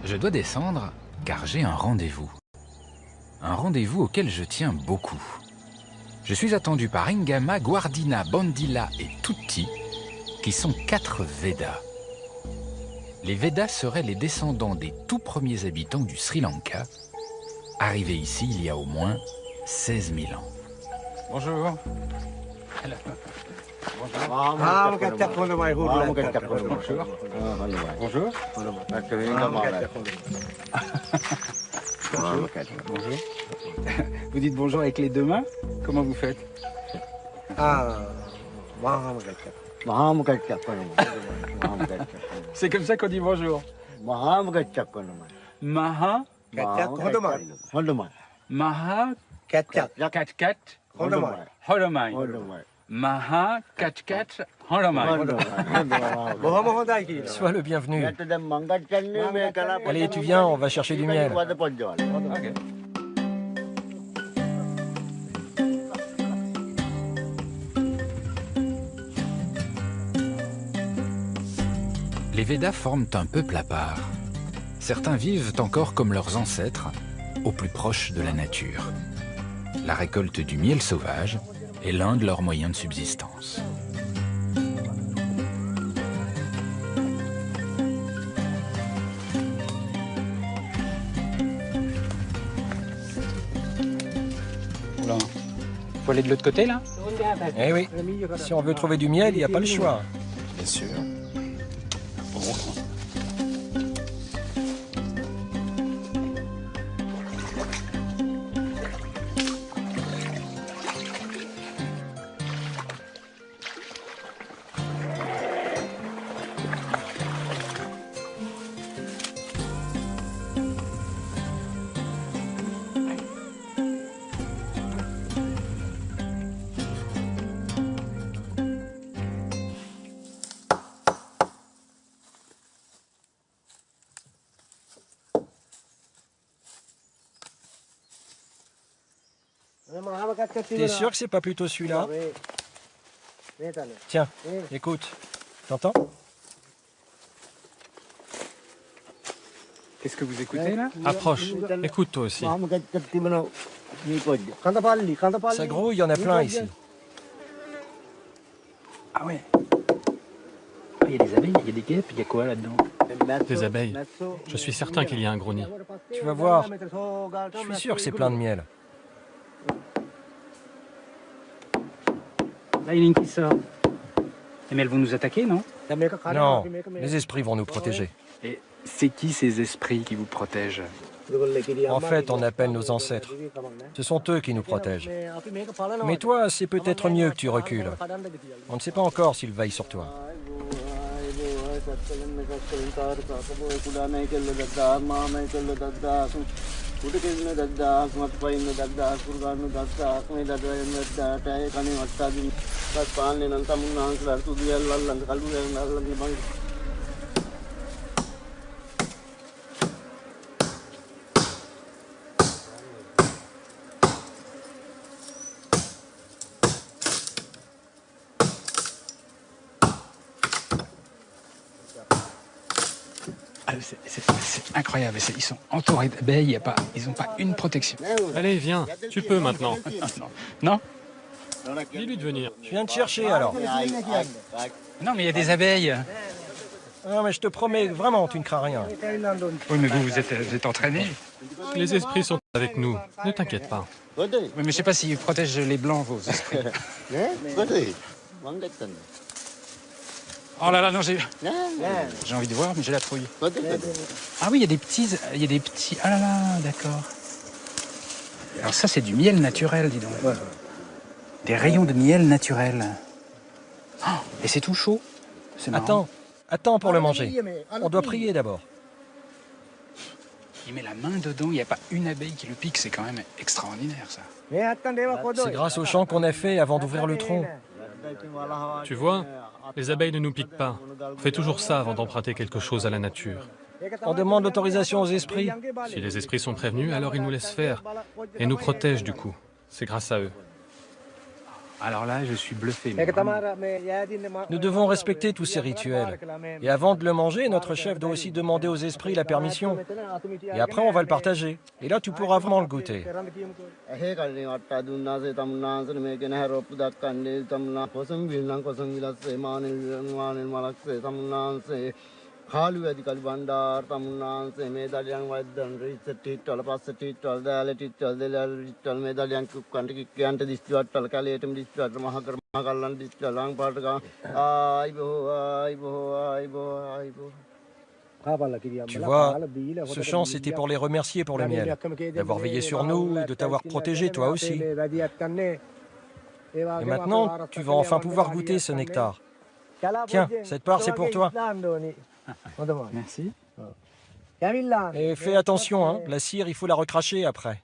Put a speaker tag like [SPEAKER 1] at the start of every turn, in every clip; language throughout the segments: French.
[SPEAKER 1] Je dois descendre car j'ai un rendez-vous. Un rendez-vous auquel je tiens beaucoup. Je suis attendu par Ingama, Guardina, Bandila et Tutti, qui sont 4 Védas. Les Védas seraient les descendants des tout premiers habitants du Sri Lanka, arrivés ici il y a au moins 16 000 ans. Bonjour. Bonjour. Bonjour. Vous dites bonjour avec les deux mains? Comment vous faites? C'est comme ça qu'on dit bonjour. Maha. Maha. Kat. Holomai. Maha. Kat. Holomai.
[SPEAKER 2] Sois le bienvenu. Allez, tu viens, on va chercher du miel.
[SPEAKER 1] Okay. Les Védas forment un peuple à part. Certains vivent encore comme leurs ancêtres, au plus proche de la nature. La récolte du miel sauvage est l'un de leurs moyens de subsistance. Oula. Faut aller de l'autre côté, là?
[SPEAKER 2] Eh oui, si on veut trouver du miel, il n'y a pas le choix.
[SPEAKER 1] Bien sûr. Bon.
[SPEAKER 2] T'es sûr que c'est pas plutôt celui-là? Tiens, écoute. T'entends?
[SPEAKER 1] Qu'est-ce que vous écoutez, là?
[SPEAKER 3] Approche, écoute toi aussi.
[SPEAKER 2] Ça grouille, il y en a plein ici.
[SPEAKER 1] Ah ouais. Ah, il y a des abeilles, il y a des guêpes, il y a quoi là-dedans?
[SPEAKER 3] Des abeilles. Je suis certain qu'il y a un gros nid.
[SPEAKER 2] Tu vas voir. Je suis sûr que c'est plein de miel.
[SPEAKER 1] Là, il y a une qui sort. Mais elles vont nous attaquer, non?
[SPEAKER 2] Non, les esprits vont nous protéger.
[SPEAKER 1] Et c'est qui ces esprits qui vous protègent?
[SPEAKER 2] En fait, on appelle nos ancêtres. Ce sont eux qui nous protègent. Mais toi, c'est peut-être mieux que tu recules. On ne sait pas encore s'ils veillent sur toi.
[SPEAKER 1] Ah, c'est incroyable, ils sont entourés d'abeilles, ils n'ont pas une protection.
[SPEAKER 3] Allez, viens, tu peux maintenant.
[SPEAKER 1] Non?
[SPEAKER 3] Dis-lui de venir.
[SPEAKER 2] Je viens te chercher alors.
[SPEAKER 1] Non, mais il y a des abeilles.
[SPEAKER 2] Non, mais je te promets, vraiment, tu ne crains rien.
[SPEAKER 1] Oui, mais vous êtes entraîné.
[SPEAKER 3] Les esprits sont avec nous, ne t'inquiète pas.
[SPEAKER 1] Oui, mais je ne sais pas s'ils protègent les blancs, vos esprits. Oh là là, non, j'ai envie de voir, mais j'ai la trouille. Ah oui, il y a des petits... Ah là là, d'accord. Alors ça, c'est du miel naturel, dis donc. Des rayons de miel naturel. Oh, et c'est tout chaud. C'est marrant.
[SPEAKER 2] Attends pour le manger. On doit prier d'abord.
[SPEAKER 1] Il met la main dedans, il n'y a pas une abeille qui le pique, c'est quand même extraordinaire, ça.
[SPEAKER 2] C'est grâce au chant qu'on a fait avant d'ouvrir le tronc.
[SPEAKER 3] Tu vois, les abeilles ne nous piquent pas. On fait toujours ça avant d'emprunter quelque chose à la nature.
[SPEAKER 2] On demande l'autorisation aux esprits.
[SPEAKER 3] Si les esprits sont prévenus, alors ils nous laissent faire et nous protègent du coup. C'est grâce à eux.
[SPEAKER 1] Alors là, je suis bluffé. Mais vraiment.
[SPEAKER 2] Nous devons respecter tous ces rituels. Et avant de le manger, notre chef doit aussi demander aux esprits la permission. Et après, on va le partager. Et là, tu pourras vraiment le goûter. Tu vois, ce chant, c'était pour les remercier pour le miel, d'avoir veillé sur nous et de t'avoir protégé, toi aussi. Et maintenant, tu vas enfin pouvoir goûter ce nectar. Tiens, cette part, c'est pour toi.
[SPEAKER 1] Merci.
[SPEAKER 2] Et fais attention, hein, la cire, il faut la recracher après.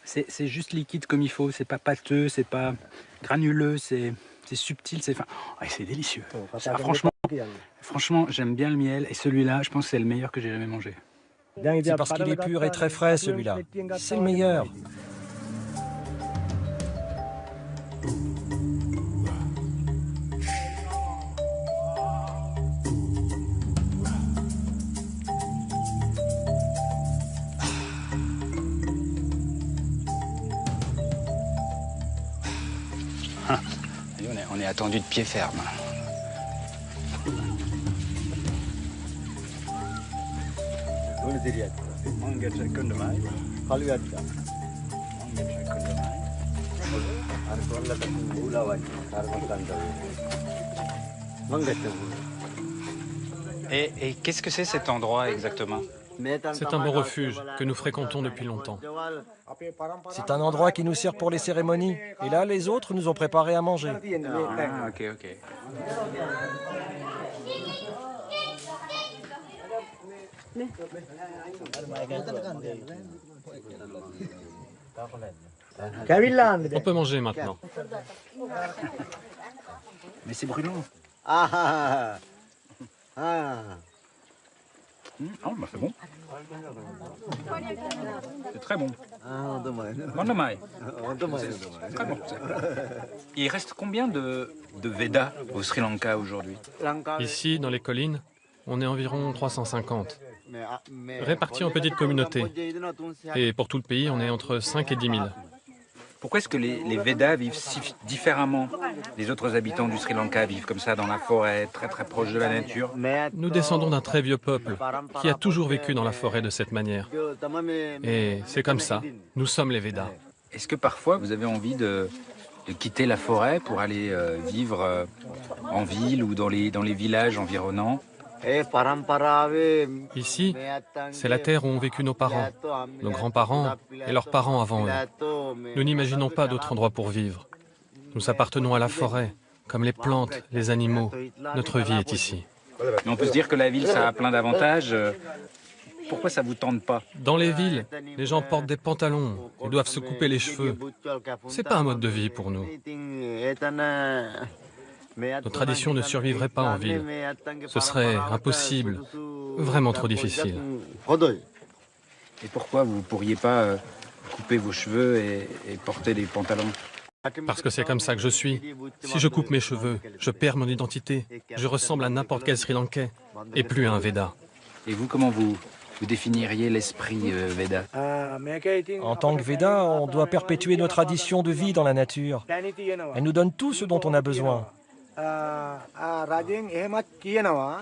[SPEAKER 1] C'est juste liquide comme il faut, c'est pas pâteux, c'est pas granuleux, c'est subtil, c'est fin. Oh, et c'est délicieux. Ah, franchement, j'aime bien le miel et celui-là, je pense que c'est le meilleur que j'ai jamais mangé.
[SPEAKER 2] C'est parce qu'il est pur et très frais, celui-là. C'est le meilleur.
[SPEAKER 1] On est attendu de pied ferme. Et qu'est-ce que c'est cet endroit exactement?
[SPEAKER 3] C'est un bon refuge que nous fréquentons depuis longtemps.
[SPEAKER 2] C'est un endroit qui nous sert pour les cérémonies. Et là, les autres nous ont préparé à manger.
[SPEAKER 1] Ah, ok.
[SPEAKER 3] On peut manger maintenant.
[SPEAKER 1] Mais c'est brûlant. Oh, bah c'est bon. C'est très bon. C'est très bon. Il reste combien de Védas au Sri Lanka aujourd'hui?
[SPEAKER 3] Ici, dans les collines, on est environ 350, répartis en petites communautés. Et pour tout le pays, on est entre 5 et 10 000.
[SPEAKER 1] Pourquoi est-ce que les Védas vivent si différemment des autres habitants du Sri Lanka, vivent comme ça dans la forêt, très très proche de la nature?
[SPEAKER 3] Nous descendons d'un très vieux peuple qui a toujours vécu dans la forêt de cette manière. Et c'est comme ça, nous sommes les Védas.
[SPEAKER 1] Est-ce que parfois vous avez envie de quitter la forêt pour aller vivre en ville ou dans les villages environnants?
[SPEAKER 3] Ici, c'est la terre où ont vécu nos parents, nos grands-parents et leurs parents avant eux. Nous n'imaginons pas d'autre endroit pour vivre. Nous appartenons à la forêt, comme les plantes, les animaux. Notre vie est ici.
[SPEAKER 1] Mais on peut se dire que la ville, ça a plein d'avantages. Pourquoi ça vous tente pas?
[SPEAKER 3] Dans les villes, les gens portent des pantalons et doivent se couper les cheveux. C'est pas un mode de vie pour nous. Nos traditions ne survivraient pas en ville. Ce serait impossible, vraiment trop difficile.
[SPEAKER 1] Et pourquoi vous ne pourriez pas couper vos cheveux et porter des pantalons?
[SPEAKER 3] Parce que c'est comme ça que je suis. Si je coupe mes cheveux, je perds mon identité. Je ressemble à n'importe quel Sri Lankais et plus à un Véda.
[SPEAKER 1] Et vous, comment vous définiriez l'esprit Véda?
[SPEAKER 2] En tant que Véda, on doit perpétuer nos traditions de vie dans la nature. Elle nous donne tout ce dont on a besoin.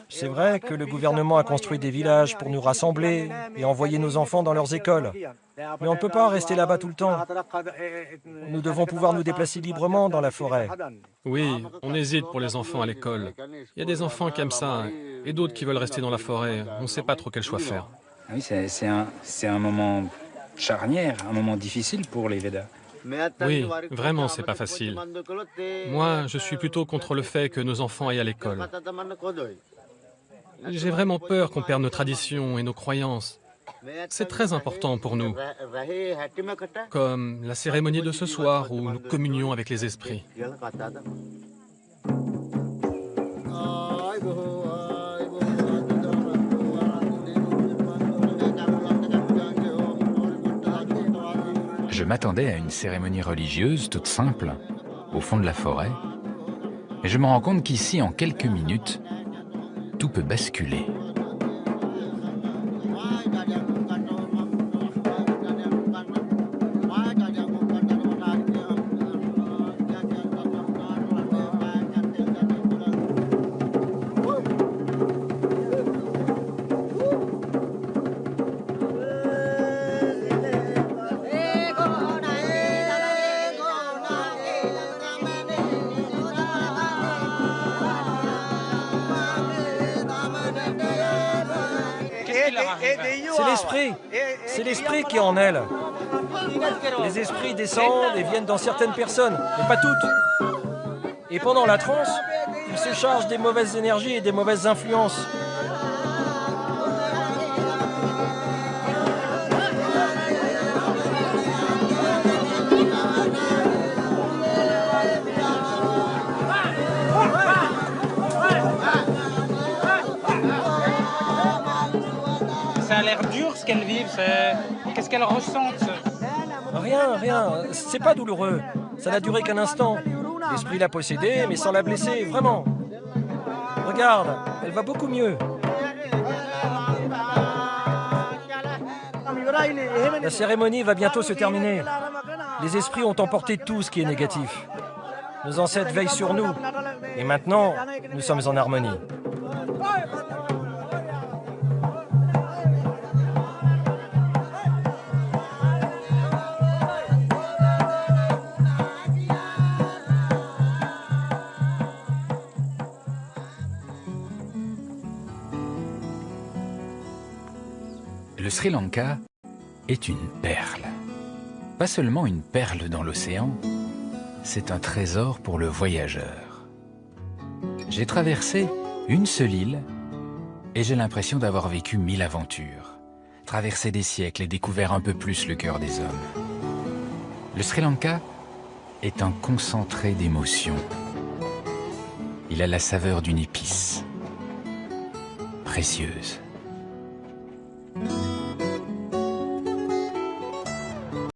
[SPEAKER 2] C'est vrai que le gouvernement a construit des villages pour nous rassembler et envoyer nos enfants dans leurs écoles. Mais on ne peut pas rester là-bas tout le temps. Nous devons pouvoir nous déplacer librement dans la forêt.
[SPEAKER 3] Oui, on hésite pour les enfants à l'école. Il y a des enfants qui aiment ça et d'autres qui veulent rester dans la forêt. On ne sait pas trop quel choix faire.
[SPEAKER 1] Oui, c'est un moment charnière, un moment difficile pour les Védas.
[SPEAKER 3] Oui, vraiment, c'est pas facile. Moi, je suis plutôt contre le fait que nos enfants aillent à l'école. J'ai vraiment peur qu'on perde nos traditions et nos croyances. C'est très important pour nous, comme la cérémonie de ce soir où nous communions avec les esprits.
[SPEAKER 1] Je m'attendais à une cérémonie religieuse toute simple, au fond de la forêt, et je me rends compte qu'ici, en quelques minutes, tout peut basculer.
[SPEAKER 2] C'est l'esprit. C'est l'esprit qui est en elle. Les esprits descendent et viennent dans certaines personnes, mais pas toutes. Et pendant la transe, ils se chargent des mauvaises énergies et des mauvaises influences.
[SPEAKER 4] Ça a l'air dur ce qu'elles vivent, qu'est-ce qu'elles ressentent?
[SPEAKER 2] Rien, c'est pas douloureux. Ça n'a duré qu'un instant. L'esprit l'a possédée, mais sans la blesser, vraiment. Regarde, elle va beaucoup mieux. La cérémonie va bientôt se terminer. Les esprits ont emporté tout ce qui est négatif. Nos ancêtres veillent sur nous. Et maintenant, nous sommes en harmonie.
[SPEAKER 1] Le Sri Lanka est une perle. Pas seulement une perle dans l'océan, c'est un trésor pour le voyageur. J'ai traversé une seule île et j'ai l'impression d'avoir vécu 1000 aventures, traversé des siècles et découvert un peu plus le cœur des hommes. Le Sri Lanka est un concentré d'émotions. Il a la saveur d'une épice précieuse.